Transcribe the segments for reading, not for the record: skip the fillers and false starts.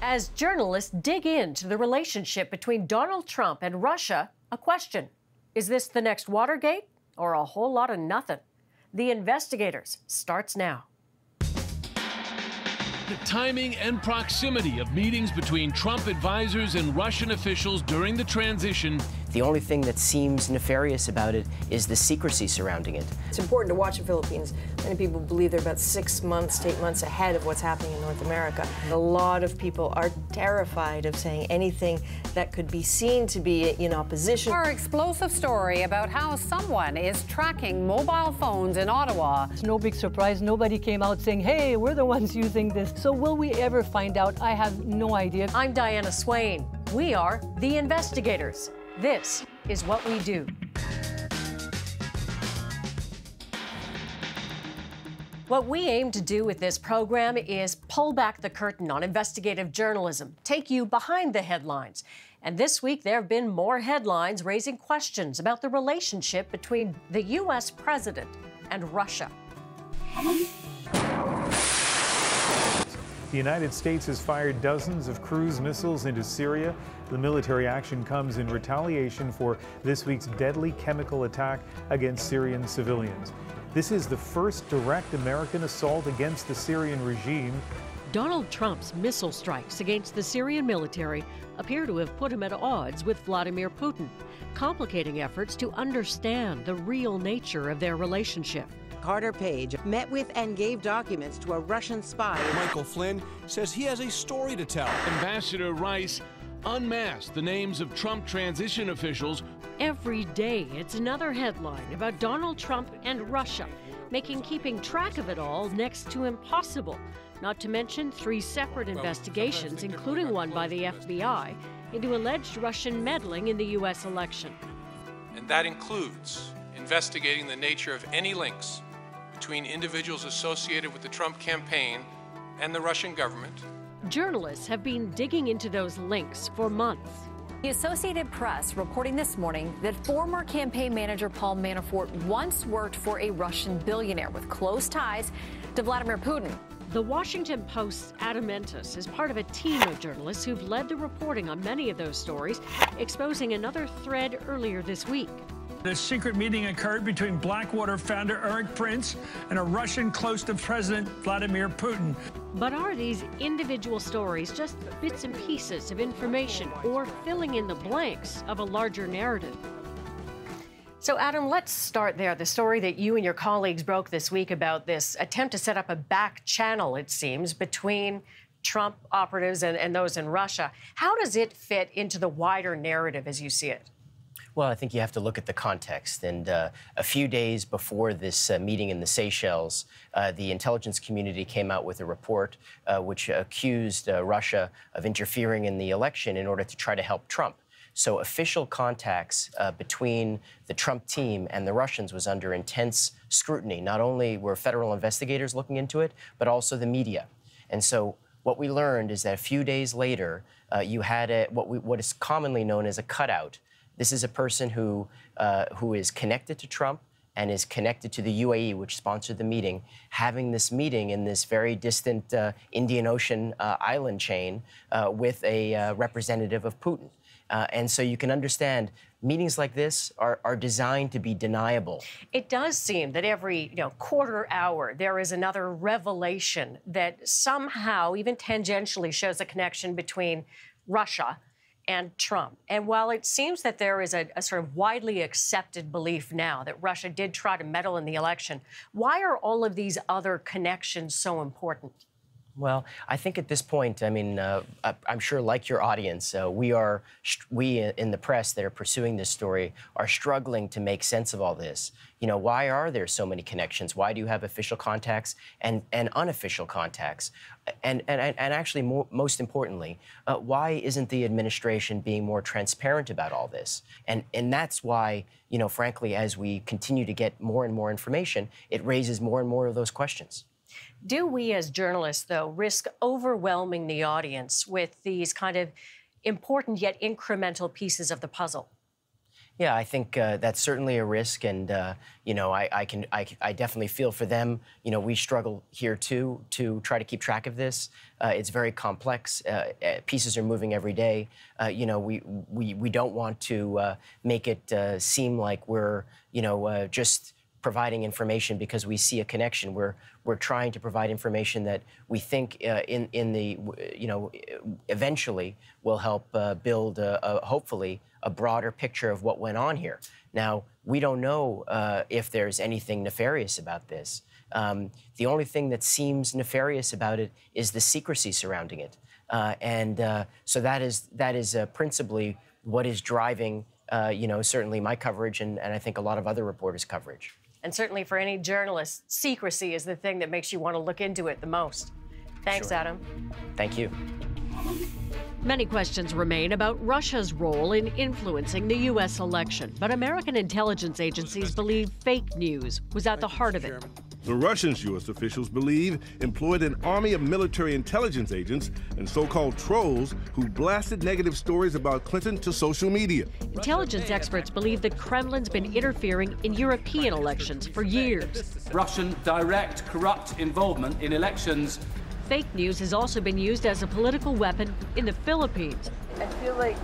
As journalists dig into the relationship between Donald Trump and Russia, a question: is this the next Watergate or a whole lot of nothing? The Investigators starts now. The timing and proximity of meetings between Trump advisors and Russian officials during the transition. The only thing that seems nefarious about it is the secrecy surrounding it. It's important to watch the Philippines. Many people believe they're about 6 months to 8 months ahead of what's happening in North America. A lot of people are terrified of saying anything that could be seen to be in opposition. Our explosive story about how someone is tracking mobile phones in Ottawa. It's no big surprise. Nobody came out saying, hey, we're the ones using this. So will we ever find out? I have no idea. I'm Diana Swain. We are The Investigators. This is what we do. What we aim to do with this program is pull back the curtain on investigative journalism, take you behind the headlines. And this week, there have been more headlines raising questions about the relationship between the U.S. president and Russia. The United States has fired dozens of cruise missiles into Syria. The military action comes in retaliation for this week's deadly chemical attack against Syrian civilians. This is the first direct American assault against the Syrian regime. Donald Trump's missile strikes against the Syrian military appear to have put him at odds with Vladimir Putin, complicating efforts to understand the real nature of their relationship. Carter Page met with and gave documents to a Russian spy. Michael Flynn says he has a story to tell. Ambassador Rice unmasked the names of Trump transition officials. Every day, it's another headline about Donald Trump and Russia, making keeping track of it all next to impossible. Not to mention 3 separate investigations, including one by the FBI, into alleged Russian meddling in the U.S. election. And that includes investigating the nature of any links between individuals associated with the Trump campaign and the Russian government. Journalists have been digging into those links for months. The Associated Press reporting this morning that former campaign manager Paul Manafort once worked for a Russian billionaire with close ties to Vladimir Putin. The Washington Post's Adam Entous is part of a team of journalists who've led the reporting on many of those stories, exposing another thread earlier this week. A secret meeting occurred between Blackwater founder Eric Prince and a Russian close to President Vladimir Putin. But are these individual stories just bits and pieces of information or filling in the blanks of a larger narrative? So, Adam, let's start there. The story that you and your colleagues broke this week about this attempt to set up a back channel, it seems, between Trump operatives and those in Russia. How does it fit into the wider narrative as you see it? Well, I think you have to look at the context. And a few days before this meeting in the Seychelles, the intelligence community came out with a report which accused Russia of interfering in the election in order to try to help Trump. So official contacts between the Trump team and the Russians was under intense scrutiny. Not only were federal investigators looking into it, but also the media. And so what we learned is that a few days later, you had what is commonly known as a cutout. This is a person who is connected to Trump and is connected to the UAE, which sponsored the meeting, having this meeting in this very distant Indian Ocean island chain with a representative of Putin. And so you can understand meetings like this are designed to be deniable. It does seem that every quarter hour there is another revelation that somehow, even tangentially, shows a connection between Russia and Trump. And while it seems that there is a sort of widely accepted belief now that Russia did try to meddle in the election, why are all of these other connections so important? Well, I think at this point, I mean, I'm sure, like your audience, we in the press that are pursuing this story are struggling to make sense of all this. Why are there so many connections? Why do you have official contacts and unofficial contacts? And actually, most importantly, why isn't the administration being more transparent about all this? And that's why, frankly, as we continue to get more and more information, it raises more and more of those questions. Do we as journalists, though, risk overwhelming the audience with these kind of important yet incremental pieces of the puzzle? Yeah, I think that's certainly a risk, and you know, I definitely feel for them. You know, we struggle here too to try to keep track of this. It's very complex. Pieces are moving every day. You know, we don't want to make it seem like we're, you know, just providing information because we see a connection. We're trying to provide information that we think in the, you know, eventually will help build hopefully a broader picture of what went on here. Now, we don't know if there's anything nefarious about this. The only thing that seems nefarious about it is the secrecy surrounding it. So that is principally what is driving, you know, certainly my coverage and I think a lot of other reporters' coverage. And certainly for any journalist, secrecy is the thing that makes you want to look into it the most. Thanks, Sure. Adam. Thank you. Many questions remain about Russia's role in influencing the U.S. election, but American intelligence agencies believe fake news was at the heart of it. The Russians, U.S. officials believe, employed an army of military intelligence agents and so-called trolls who blasted negative stories about Clinton to social media. Intelligence experts believe the Kremlin's been interfering in European elections for years. Russian direct, corrupt involvement in elections. Fake news has also been used as a political weapon in the Philippines. I feel like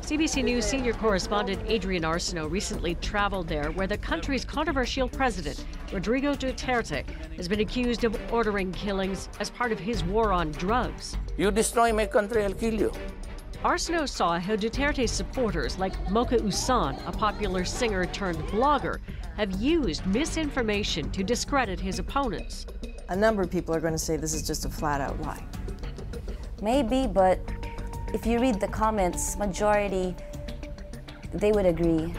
CBC News senior correspondent Adrienne Arsenault recently traveled there, where the country's controversial president, Rodrigo Duterte, has been accused of ordering killings as part of his war on drugs. You destroy my country, I'll kill you. Arsenault saw how Duterte's supporters, like Mocha Usan, a popular singer-turned-blogger, have used misinformation to discredit his opponents. a number of people are going to say this is just a flat-out lie. Maybe, but if you read the comments, majority, they would agree.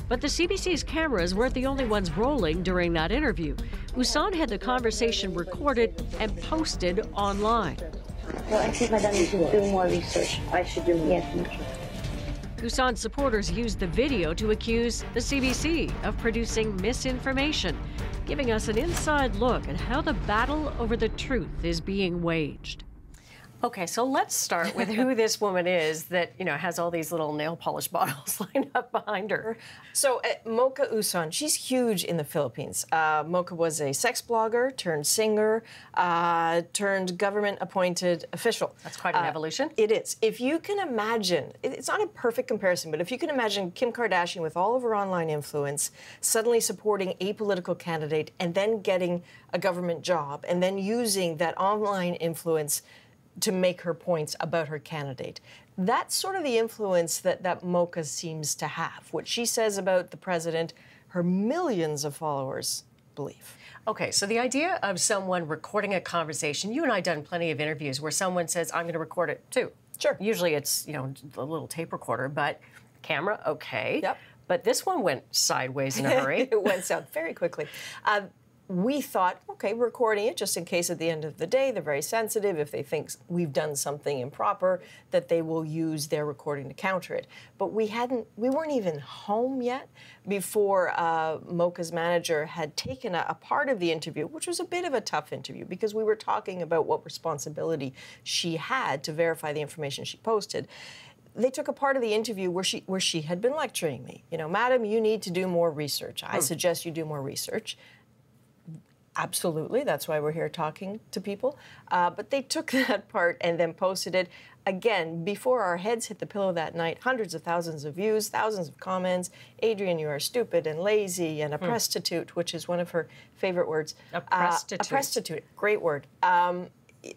But the CBC's cameras weren't the only ones rolling during that interview. Usan had the conversation recorded and posted online. Well, I think Madame should do more research. I should do more research. Usan's supporters used the video to accuse the CBC of producing misinformation, giving us an inside look at how the battle over the truth is being waged. Okay, so let's start with who this woman is that, you know, has all these little nail polish bottles lined up behind her. So Mocha Usan, she's huge in the Philippines. Mocha was a sex blogger turned singer, turned government-appointed official. That's quite an evolution. It is. If you can imagine, it's not a perfect comparison, but if you can imagine Kim Kardashian with all of her online influence, suddenly supporting a political candidate and then getting a government job and then using that online influence to make her points about her candidate. That's sort of the influence that Mocha seems to have. What she says about the president, her millions of followers believe. Okay, so the idea of someone recording a conversation, you and I have done plenty of interviews where someone says, I'm going to record it too. Sure. Usually it's, you know, a little tape recorder, but camera, okay. Yep. But this one went sideways in a hurry. It went south very quickly. We thought, okay, recording it just in case at the end of the day, they're very sensitive. If they think we've done something improper, that they will use their recording to counter it. But we weren't even home yet before Mocha's manager had taken a part of the interview, which was a bit of a tough interview because we were talking about what responsibility she had to verify the information she posted. They took a part of the interview where she had been lecturing me. You know, Madam, you need to do more research. I suggest you do more research. Absolutely, that's why we're here talking to people. But they took that part and then posted it. Again, before our heads hit the pillow that night, hundreds of thousands of views, thousands of comments. Adrienne, you are stupid and lazy and a prostitute, which is one of her favorite words. A prostitute. A prostitute, great word.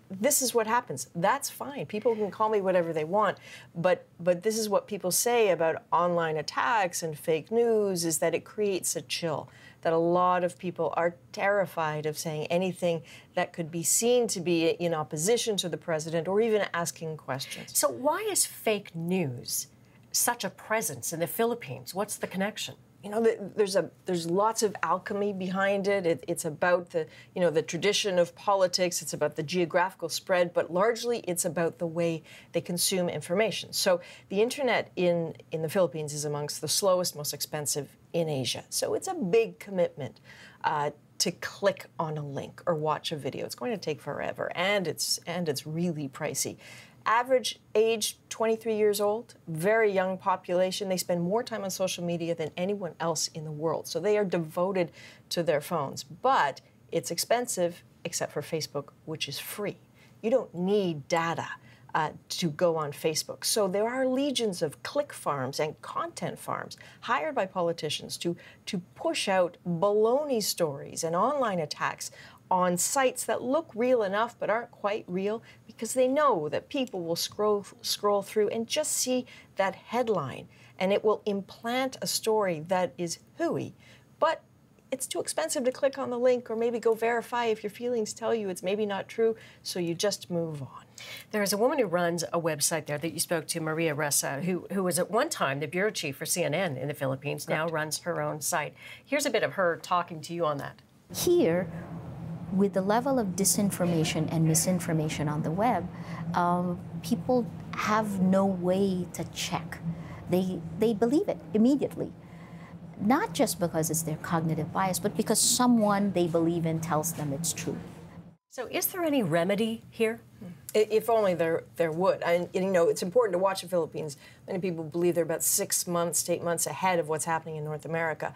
This is what happens. That's fine. People can call me whatever they want, but this is what people say about online attacks and fake news, is that it creates a chill, that a lot of people are terrified of saying anything that could be seen to be in opposition to the president or even asking questions. So why is fake news such a presence in the Philippines? What's the connection? You know, there's lots of alchemy behind it. It's about the tradition of politics. It's about the geographical spread, but largely it's about the way they consume information. So the internet in the Philippines is amongst the slowest, most expensive in Asia. So it's a big commitment to click on a link or watch a video. It's going to take forever, and it's really pricey. Average age 23 years old, very young population. They spend more time on social media than anyone else in the world. So they are devoted to their phones. But it's expensive, except for Facebook, which is free. You don't need data to go on Facebook. So there are legions of click farms and content farms hired by politicians to push out baloney stories and online attacks on sites that look real enough but aren't quite real, because they know that people will scroll through and just see that headline, and it will implant a story that is hooey. But it's too expensive to click on the link or maybe go verify if your feelings tell you it's maybe not true, so you just move on. There is a woman who runs a website there that you spoke to, Maria Ressa, who was at one time the bureau chief for CNN in the Philippines, now runs her own site. Here's a bit of her talking to you on that. Here, with the level of disinformation and misinformation on the web, people have no way to check. They believe it immediately. Not just because it's their cognitive bias, but because someone they believe in tells them it's true. So is there any remedy here? If only there would. And, you know, it's important to watch the Philippines. Many people believe they're about 6 months to 8 months ahead of what's happening in North America.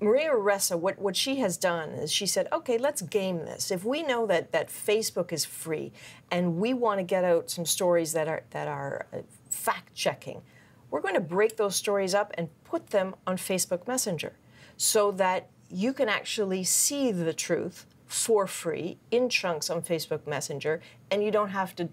Maria Ressa, what she has done is she said, okay, let's game this. If we know that Facebook is free and we want to get out some stories that are fact-checking, we're going to break those stories up and put them on Facebook Messenger so that you can actually see the truth for free in chunks on Facebook Messenger, and you don't have to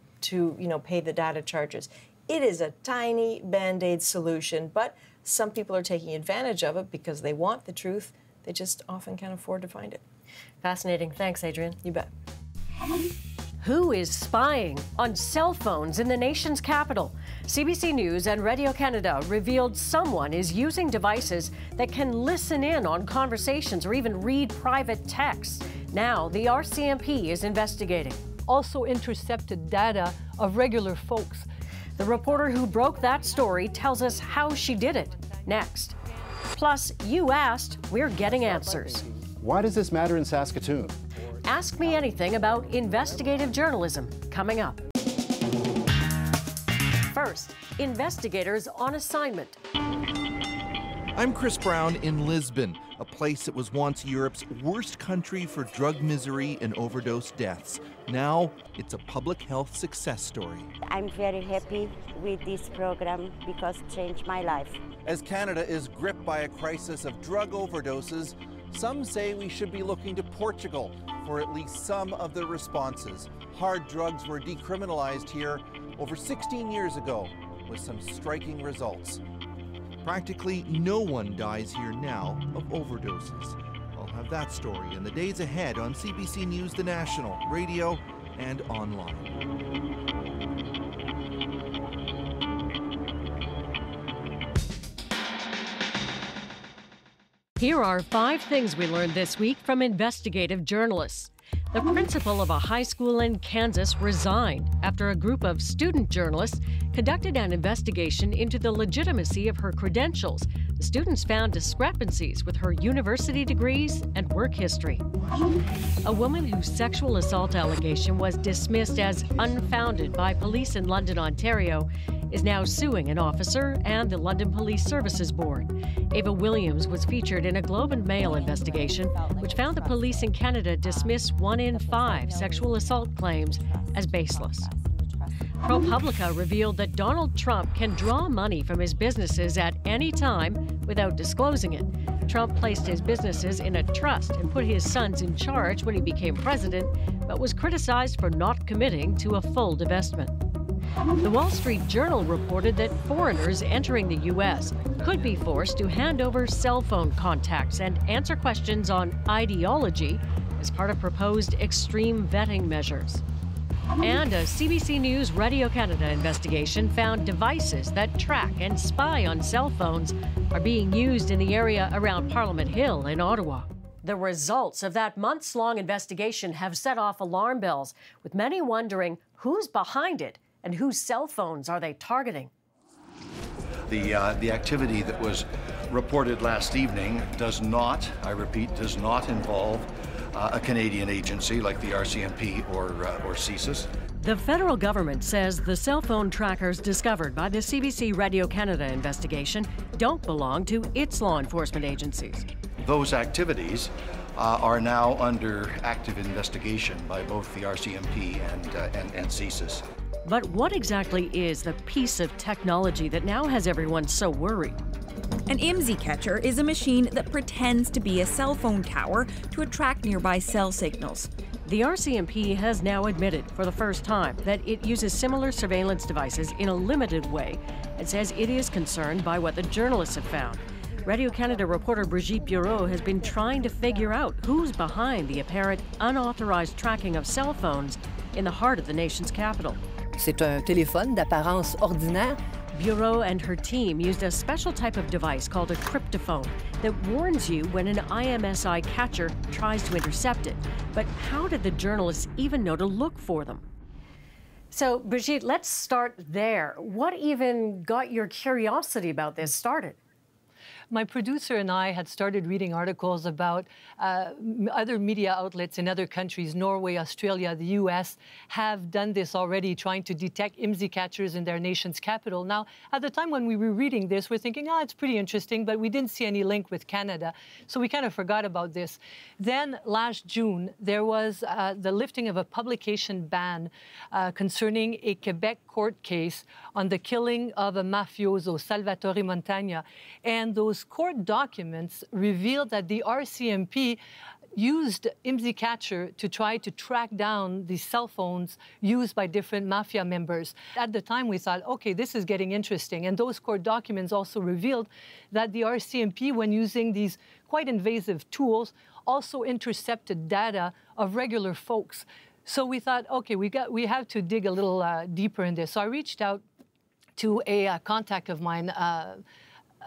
pay the data charges. It is a tiny Band-Aid solution, but some people are taking advantage of it because they want the truth. They just often can't afford to find it. Fascinating. Thanks, Adrienne. You bet. Who is spying on cell phones in the nation's capital? CBC News and Radio Canada revealed someone is using devices that can listen in on conversations or even read private texts. Now, the RCMP is investigating. Also intercepted data of regular folks. The reporter who broke that story tells us how she did it. Next. Plus, you asked, we're getting answers. Why does this matter in Saskatoon? Ask me anything about investigative journalism, coming up. First, investigators on assignment. I'm Chris Brown in Lisbon, a place that was once Europe's worst country for drug misery and overdose deaths. Now, it's a public health success story. I'm very happy with this program because it changed my life. As Canada is gripped by a crisis of drug overdoses, some say we should be looking to Portugal for at least some of the responses. Hard drugs were decriminalized here over 16 years ago with some striking results. Practically no one dies here now of overdoses. I'll have that story in the days ahead on CBC News, the National, radio, and online. Here are 5 things we learned this week from investigative journalists. The principal of a high school in Kansas resigned after a group of student journalists conducted an investigation into the legitimacy of her credentials. The students found discrepancies with her university degrees and work history. A woman whose sexual assault allegation was dismissed as unfounded by police in London, Ontario, is now suing an officer and the London Police Services Board. Ava Williams was featured in a Globe and Mail investigation which found the police in Canada dismiss 1 in 5 sexual assault claims as baseless. ProPublica revealed that Donald Trump can draw money from his businesses at any time without disclosing it. Trump placed his businesses in a trust and put his sons in charge when he became president, but was criticized for not committing to a full divestment. The Wall Street Journal reported that foreigners entering the U.S. could be forced to hand over cell phone contacts and answer questions on ideology as part of proposed extreme vetting measures. And a CBC News Radio Canada investigation found devices that track and spy on cell phones are being used in the area around Parliament Hill in Ottawa. The results of that months-long investigation have set off alarm bells, with many wondering who's behind it and whose cell phones are they targeting? The activity that was reported last evening does not, I repeat, does not involve a Canadian agency like the RCMP or CSIS. The federal government says the cell phone trackers discovered by the CBC Radio Canada investigation don't belong to its law enforcement agencies. Those activities are now under active investigation by both the RCMP and CSIS. But what exactly is the piece of technology that now has everyone so worried? An IMSI catcher is a machine that pretends to be a cell phone tower to attract nearby cell signals. The RCMP has now admitted for the first time that it uses similar surveillance devices in a limited way and says it is concerned by what the journalists have found. Radio Canada reporter Brigitte Bureau has been trying to figure out who's behind the apparent unauthorized tracking of cell phones in the heart of the nation's capital. C'est un téléphone d'apparence ordinaire. Bureau and her team used a special type of device called a cryptophone that warns you when an IMSI catcher tries to intercept it. But how did the journalists even know to look for them? So, Brigitte, let's start there. What even got your curiosity about this started? My producer and I had started reading articles about other media outlets in other countries. Norway, Australia, the US have done this already, trying to detect IMSI catchers in their nation's capital. Now, at the time when we were reading this, we're thinking, it's pretty interesting, but we didn't see any link with Canada. So we kind of forgot about this. Then last June, there was the lifting of a publication ban concerning a Quebec court case on the killing of a mafioso, Salvatore Montagna. And those court documents revealed that the RCMP used IMSI catcher to try to track down the cell phones used by different mafia members. At the time, we thought, okay, this is getting interesting. And those court documents also revealed that the RCMP, when using these quite invasive tools, also intercepted data of regular folks. So we thought, okay, we have to dig a little deeper in this. So I reached out to a contact of mine,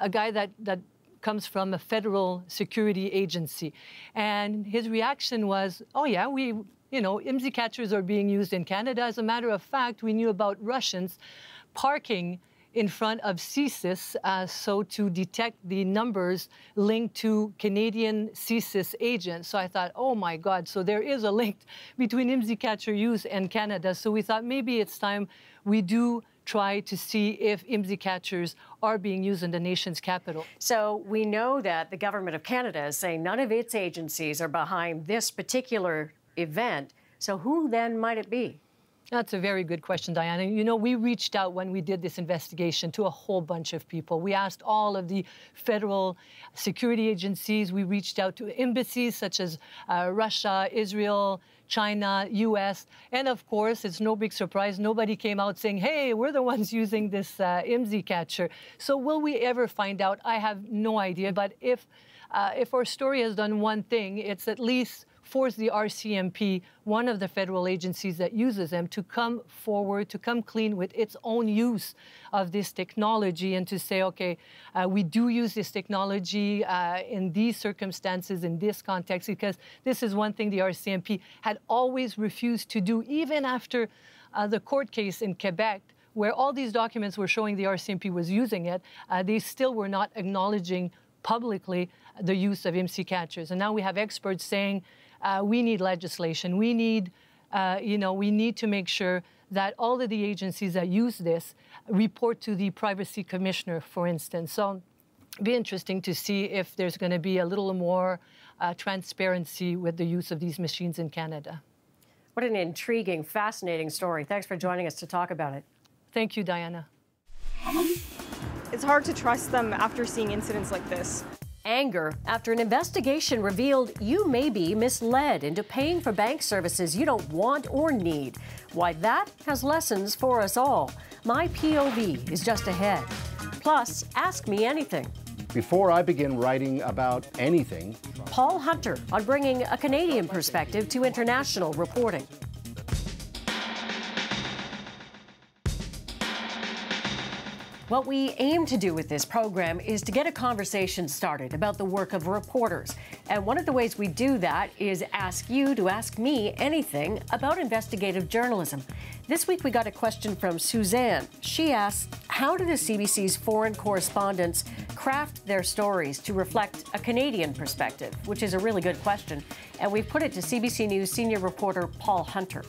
a guy that comes from a federal security agency. And his reaction was, oh yeah, IMSI catchers are being used in Canada. As a matter of fact, we knew about Russians parking in front of CSIS, so to detect the numbers linked to Canadian CSIS agents. So I thought, oh my God, so there is a link between IMSI catcher use and Canada. So we thought maybe it's time we do try to see if IMSI catchers are being used in the nation's capital. So we know that the government of Canada is saying none of its agencies are behind this particular event. So who then might it be? That's a very good question, Diana. You know, we reached out when we did this investigation to a whole bunch of people. We asked all of the federal security agencies. We reached out to embassies such as Russia, Israel, China, US. And of course, it's no big surprise, nobody came out saying, hey, we're the ones using this IMSI catcher. So will we ever find out? I have no idea. But if our story has done one thing, it's at least force the RCMP, one of the federal agencies that uses them, to come forward, to come clean with its own use of this technology and to say, okay, we do use this technology in these circumstances, in this context, because this is one thing the RCMP had always refused to do, even after the court case in Quebec, where all these documents were showing the RCMP was using it. They still were not acknowledging publicly the use of IMSI catchers. And now we have experts saying, we need legislation. We need, we need to make sure that all of the agencies that use this report to the privacy commissioner, for instance. So it'd be interesting to see if there's going to be a little more transparency with the use of these machines in Canada. What an intriguing, fascinating story. Thanks for joining us to talk about it. Thank you, Diana. It's hard to trust them after seeing incidents like this. Anger after an investigation revealed you may be misled into paying for bank services you don't want or need. Why that has lessons for us all. My POV is just ahead. Plus, ask me anything. Before I begin writing about anything, Paul Hunter on bringing a Canadian perspective to international reporting. What we aim to do with this program is to get a conversation started about the work of reporters. And one of the ways we do that is ask you to ask me anything about investigative journalism. This week we got a question from Suzanne. She asked, how do the CBC's foreign correspondents craft their stories to reflect a Canadian perspective? Which is a really good question. And we've put it to CBC News senior reporter Paul Hunter.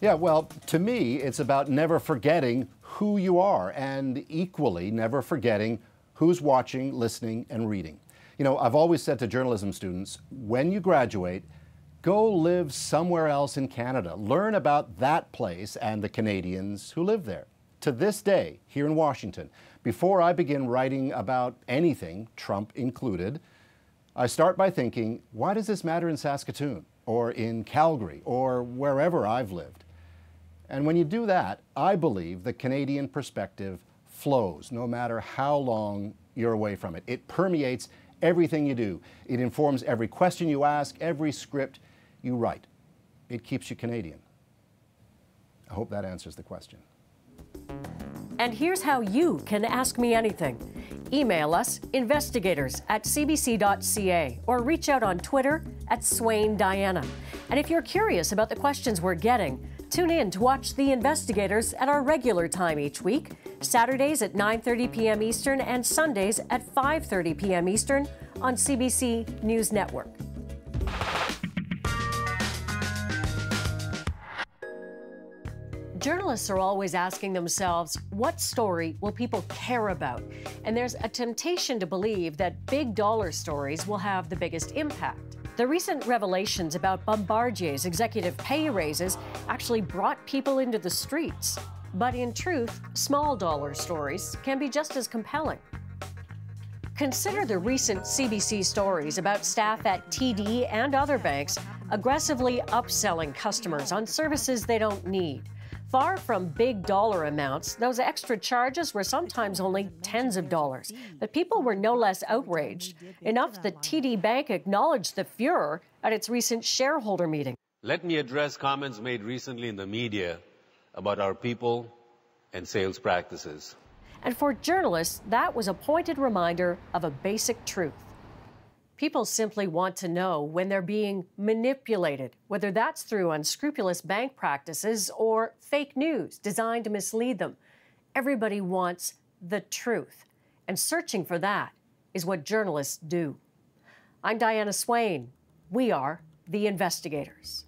Yeah, well, to me, it's about never forgetting who you are and equally never forgetting who's watching, listening, and reading. You know, I've always said to journalism students, when you graduate, go live somewhere else in Canada. Learn about that place and the Canadians who live there. To this day, here in Washington, before I begin writing about anything, Trump included, I start by thinking, why does this matter in Saskatoon or in Calgary or wherever I've lived? And when you do that, I believe the Canadian perspective flows no matter how long you're away from it. It permeates everything you do. It informs every question you ask, every script you write. It keeps you Canadian. I hope that answers the question. And here's how you can ask me anything. Email us, investigators@cbc.ca, or reach out on Twitter @Swain Diana. And if you're curious about the questions we're getting, tune in to watch The Investigators at our regular time each week, Saturdays at 9:30 p.m. Eastern and Sundays at 5:30 p.m. Eastern on CBC News Network. Journalists are always asking themselves, what story will people care about? And there's a temptation to believe that big dollar stories will have the biggest impact. The recent revelations about Bombardier's executive pay raises actually brought people into the streets. But in truth, small dollar stories can be just as compelling. Consider the recent CBC stories about staff at TD and other banks aggressively upselling customers on services they don't need. Far from big dollar amounts, those extra charges were sometimes only tens of dollars. But people were no less outraged, enough that TD Bank acknowledged the furor at its recent shareholder meeting. Let me address comments made recently in the media about our people and sales practices. And for journalists, that was a pointed reminder of a basic truth. People simply want to know when they're being manipulated, whether that's through unscrupulous bank practices or fake news designed to mislead them. Everybody wants the truth, and searching for that is what journalists do. I'm Diana Swain. We are The Investigators.